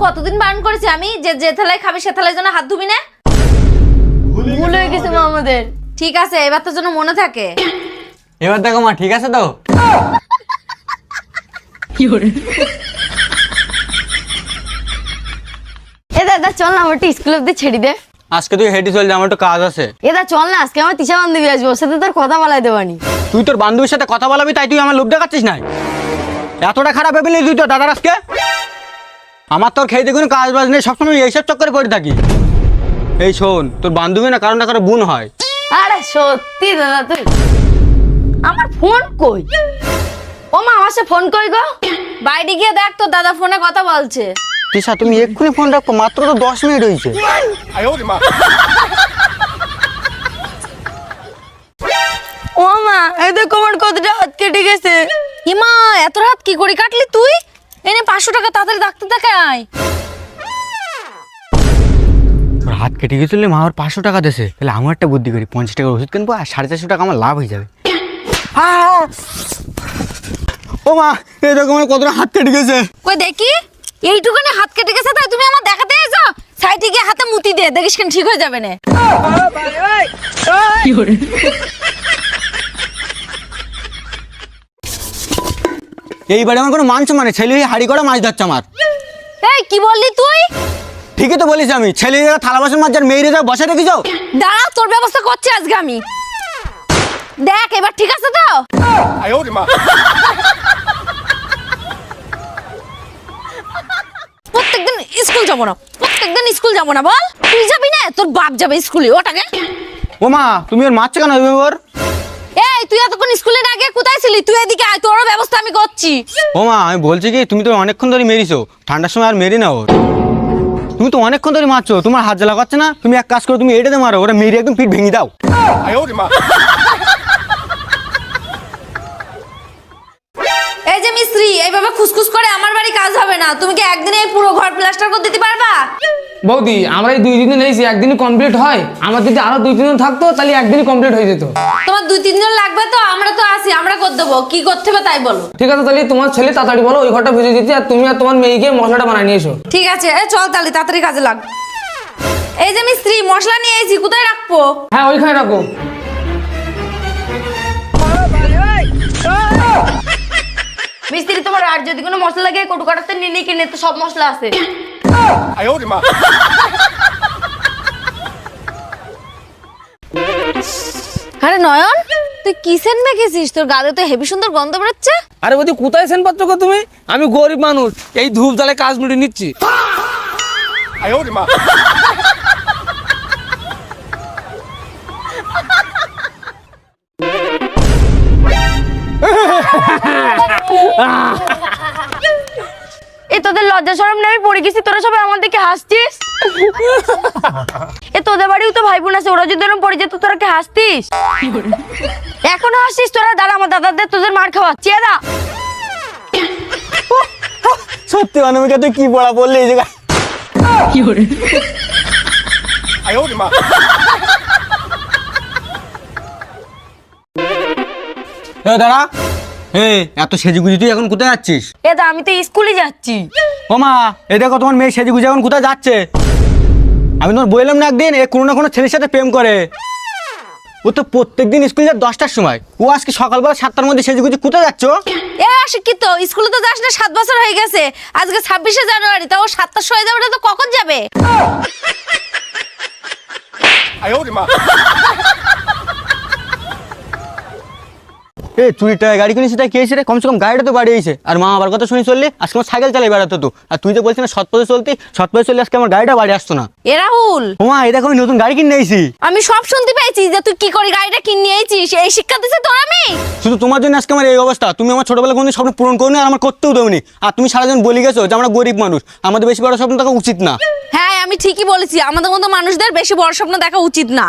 কতদিন বারণ করেছি আমি যে যে থালায় খাবি সে থালায় যেন হাত ধুবি না। ভুল হয়ে গেছে মা আমাদের। ঠিক আছে, এবার তো যেন মনে থাকে। এবার দেখো মা, ঠিক আছে তো? এ দাদা চল না, আমার একটু স্কুল অব্দি ছেড়ে দে। আজকে তুই হেঁটে চল যা, আমার একটু কাজ আছে। এদা চল না, আজকে আমার তিশা বান্ধবী আসবে, ওর সাথে তোর কথা বলাই দেবানি। তুই তোর বান্ধবীর সাথে কথা বলাবি তাই তুই আমার লোভ দেখাচ্ছিস না? এতটা খারাপ ভেবে তুই তো দাদার আজকে? আমার তোর খেয়ে দেখুন কাজ বাজ নেই, সবসময় এইসব চক্করে পড়ে থাকি। এই শোন, তোর বান্ধবী না কারণ না কারো বোন হয়। আরে সত্যি দাদা তুই, আমার ফোন কই? ও মা আমার সাথে ফোন কই গো? বাইরে গিয়ে দেখ তোর দাদা ফোনে কথা বলছে। তিশা তুমি এক্ষুনি ফোন রাখো, মাত্র তো 10 মিনিট হয়েছে। ও মা এই দেখো আমার কতটা হাত কেটে গেছে। হিমা এত রাত কি করে কাটলি তুই? এনে 500 টাকা তাড়াতাড়ি ডাক্তার দেখাই। তোর হাত কেটে গেছিল, মা আমার 500 টাকা দেছে, তাহলে আমার একটা বুদ্ধি করি, 50 টাকার ওষুধ কিনবো আর 450 টাকা আমার লাভ হয়ে যাবে। ও মা এই দেখো আমার কতটা হাত কেটে গেছে। কই দেখি, এইটুকুনি হাত কেটে গেছে তাই তুমি আমার দেখাতে এসো? সাইডে গিয়ে হাতে মুতি দে, দেখিস কেন ঠিক হয়ে যাবে না। এইবারে আমার কোনো মাংস মানে ছেলে হাড়ি করা মাছ ধরছে আমার। এই কি বললি তুই? ঠিকই তো বলিস, আমি ছেলে থালা বাসন মাছ মেয়েরে যাও বসে রেখে যাও। দাঁড়া, তোর ব্যবস্থা করছি আজকে আমি। দেখ এবার ঠিক আছে তো? প্রত্যেকদিন স্কুল যাবো না, প্রত্যেকদিন স্কুল যাবো না বল? তুই যাবি না, তোর বাপ যাবে স্কুলে। ওটাকে ও মা তুমি ওর মারছো কেন ওর? এই তুই এতক্ষণ স্কুলে না গিয়ে কোথায় ছিলি? তুই এদিকে আয়, তোর ব্যবস্থা আমি করছি। ও মা আমি বলছি কি, তুমি তো অনেকক্ষণ ধরে মেরিছো, ঠান্ডার সময় আর মেরি না ওর। তুমি তো অনেকক্ষণ ধরে মারছো, তোমার হাত জ্বালা করছে না? তুমি এক কাজ করো, তুমি এটাতে মারো, ওরা মেরি একদম পিঠ ভেঙে দাও। এই যে মিস্ত্রি, এইভাবে খুসখুস করে আমার বাড়ি কাজ হবে না। তুমি কি একদিনে এই পুরো ঘর প্লাস্টার করে দিতে পারবা? বৌদি আমরা এই 2 দিন এসেছি, একদিনই কমপ্লিট হয়। আমার যদি আরো 2-3 দিন থাকতো তাহলে একদিনই কমপ্লিট হয়ে যেত। তোমার 2-3 জন লাগবে তো? আমরা তো আছি, আমরা করে দেবো। কি করতে হবে তাই বলো। ঠিক আছে, তাহলে তোমার ছেলে তাড়াতাড়ি বলো ওই ঘরটা বুঝে দিতে, আর তুমি আর তোমার মেয়েকে মশলাটা বানিয়ে নিয়ে এসো। ঠিক আছে, এই চল তাহলে তাড়াতাড়ি কাজে লাগ। এই যে মিস্ত্রি, মশলা নিয়ে এসেছি, কোথায় রাখবো? হ্যাঁ ওইখানে রাখো। মিস্ত্রি তোমার আর যদি কোনো মশলা লাগে কটু কাটাতে নিয়ে কিনে, তো সব মশলা আছে। আরে নয়ন, তুই কি সেন্ট মেখেছিস? তোর গালে তো হেভি সুন্দর গন্ধ বেরোচ্ছে। আরে বৌদি কোথায় সেন পাচ্ছ গো তুমি? আমি গরিব মানুষ, এই ধূপ জ্বালে কাজ মিটিয়ে নিচ্ছি। এ তোদের লজ্জা শরম নেই, পড়ে গেছি, তোরা সবাই আমার দিকে হাসছিস। এ তোদের বাড়িও তো ভাই বোন আছে, ওরা যদি এরকম পড়ে যেত তোরা কি হাসতিস? এখনো হাসছিস তোরা? দাঁড়া, আমার দাদাদের তোদের মার খাওয়াচ্ছি। এদা সত্যি অনামিকা তুই কি পড়া বললি এই জায়গায়? দাঁড়া, এত সেজেগুজি তুই এখন কোথায় যাচ্ছিস? এদা আমি তো স্কুলে যাচ্ছি। ও মা এই দেখো তোমার মেয়ে সেজেগুজি এখন কোথায় যাচ্ছে। আমি তোমার বললাম না একদিন এ কোনো না কোনো ছেলের সাথে প্রেম করে। ও তো প্রত্যেকদিন স্কুলে যায় 10টার সময়, ও আজকে সকালবেলা 7টার মধ্যে সেজেগুজি কোথায় যাচ্ছ? এ শিক্ষিত, স্কুলে তো যাস না, 7 বছর হয়ে গেছে। আজকে 26শে জানুয়ারি, তাও 7টার সময় যাবে না তো কখন যাবে? চুরির টাকা গাড়ি কিনেছি তাই খেয়েছি রে, কমসে কম গাড়িটা তো বাড়ি এসে। আর মা আবার কথা শুনি চললি, আজকে আমার সাইকেল চালিয়ে বেড়াতো তো। আর তুই তো বলছিস না সৎ পথে চলতি, সৎ পথে চললে আজকে আমার গাড়িটা বাড়ি আসতো না। এ রাহুল, ও মা এই দেখো আমি নতুন গাড়ি কিনে এসেছি। আমি সব শুনতে পেয়েছি যে তুই কি করে গাড়িটা কিনে নিয়েছিস। এই শিক্ষা দিছে তোর আমি? শুধু তোমার জন্য আজকে আমার এই অবস্থা। তুমি আমার ছোটবেলা কোনদিন স্বপ্ন পূরণ করোনি, আর আমার করতেও দেওনি। আর তুমি সারাদিন বলে গেছো যে আমরা গরিব মানুষ, আমাদের বেশি বড় স্বপ্ন দেখা উচিত না। হ্যাঁ আমি ঠিকই বলেছি, আমাদের মতো মানুষদের বেশি বড় স্বপ্ন দেখা উচিত না।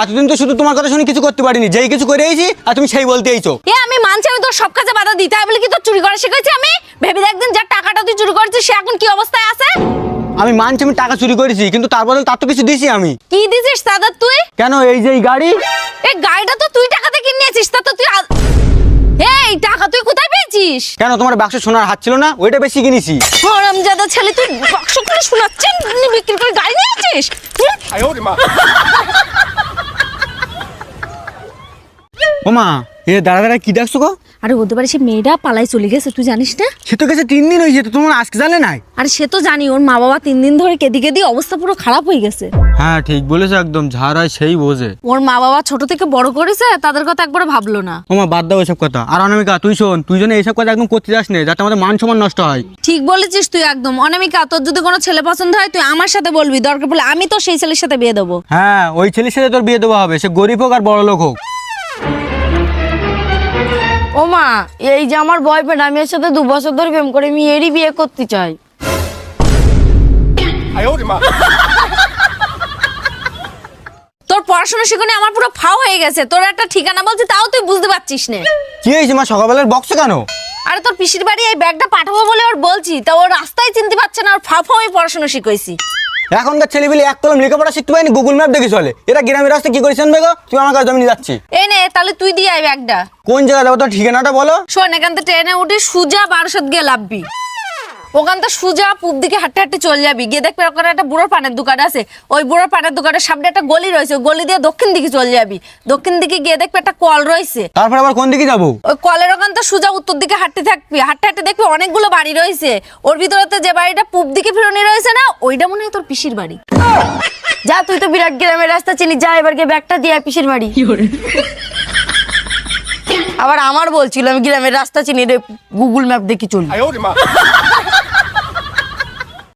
এতদিন তো শুধু তোমার কথা শুনে কিছু করতে পারিনি, যেই কিছু করে এসেছি আর তুমি সেই বলতে এইছো। এ আমি মানছি, আমি তোর সব কাজে বাধা দিই, তাই বলে কি তোর চুরি করা শিখেছি আমি? ভেবে দেখ একদিন যার টাকাটা তুই চুরি করেছিস সে এখন কি অবস্থায় আছে। আমি মানছি আমি টাকা চুরি করেছি, কিন্তু তার বদলে তার তো কিছু দিছি আমি। কি দিছিস দাদা তুই? কেন এই যে এই গাড়ি, এই গাড়িটা তো তুই টাকাতে কিনে নিয়েছিস, তা তো তুই এই টাকা তুই কোথায় পেয়েছিস? পেয়েছিস? কেন তোমার বাক্সে সোনার হাত ছিল না? ওইটা বেশি কিনেছি। হারামজাদা ছেলে, তুই বাক্স করে শোনাচ্ছেন বিক্রি করে গাড়ি নিয়ে আছিস? ওমা, এ দাঁড়া দাঁড়া কি ডাকছো গো? আরে ওদের বাড়ি সে মেয়েটা পালাই চলে গেছে, তুই জানিস না? সে তো গেছে 3 দিন হয়েছে, তো তোমার আজকে জানে নাই? আরে সে তো জানি, ওর মা বাবা 3 দিন ধরে কেঁদে কেঁদে অবস্থা পুরো খারাপ হয়ে গেছে। হ্যাঁ ঠিক বলেছো একদম, ঝাড় হয় সেই বোঝে। ওর মা বাবা ছোট থেকে বড় করেছে, তাদের কথা একবার ভাবলো না। ওমা বাদ দাও এসব কথা। আর অনামিকা তুই শোন, তুই যেন এইসব কথা একদম করতে যাস না, যাতে আমাদের মান সম্মান নষ্ট হয়। ঠিক বলেছিস তুই একদম। অনামিকা, তোর যদি কোনো ছেলে পছন্দ হয় তুই আমার সাথে বলবি, দরকার পড়লে আমি তো সেই ছেলের সাথে বিয়ে দেবো। হ্যাঁ, ওই ছেলের সাথে তোর বিয়ে দেওয়া হবে, সে গরিব হোক আর বড় লোক হোক। ও মা, এই যে আমার বয়ফ্রেন্ড, আমি এর সাথে 2 বছর ধরে প্রেম করে, আমি এরই বিয়ে করতে চাই। তোর পড়াশোনা শিখনে আমার পুরো ফাও হয়ে গেছে। তোর একটা ঠিকানা বলছি, তাও তুই বুঝতে পারছিস না। কি হয়েছে মা, সকালবেলার বক্স কেন? আরে তোর পিসির বাড়ি এই ব্যাগটা পাঠাবো বলে ওর বলছি, তা ওর রাস্তায় চিনতে পারছে না, ওর ফাও আমি পড়াশোনা শিখাইছি। এখনকার ছেলেপিলে এক কলম লেখাপড়া শিখতে পারেনি, গুগল ম্যাপ দেখে চলে। এরা গ্রামের রাস্তায় কি করেছেন বেগো? তুমি আমার কাছে, আমি যাচ্ছি। এই নে, তাহলে তুই দিয়ে আয় ব্যাগটা। কোন জায়গায় যাবো তোর ঠিকানাটা বলো। শোন, এখান থেকে ট্রেনে উঠে সুজা বারাসাত গিয়ে লাভবি। ওখান থেকে সুজা পূব দিকে হাঁটতে হাঁটতে চলে যাবি, গিয়ে দেখবি ওখানে একটা বুড়োর পানের দোকান আছে। ওই বুড়োর পানের দোকানের সামনে একটা গলি রয়েছে, ওই গলি দিয়ে দক্ষিণ দিকে চলে যাবি। দক্ষিণ দিকে গিয়ে দেখবি একটা কল রয়েছে। তারপর আবার কোন দিকে যাবো? ওই কলের ওখান থেকে সুজা উত্তর দিকে হাঁটতে থাকবি, হাঁটতে হাঁটতে দেখবি অনেকগুলো বাড়ি রয়েছে। ওর ভিতরেতে যে বাড়িটা পূব দিকে ফিরনি রয়েছে না, ওইটা মনে হয় তোর পিসির বাড়ি। যা, তুই তো বিরাট গ্রামের রাস্তা চিনি, যা এবার গিয়ে ব্যাগটা দিয়ে আয় পিসির বাড়ি। আবার আমার বলছিল আমি গ্রামের রাস্তা চিনি রে, গুগল ম্যাপ দেখি চলি।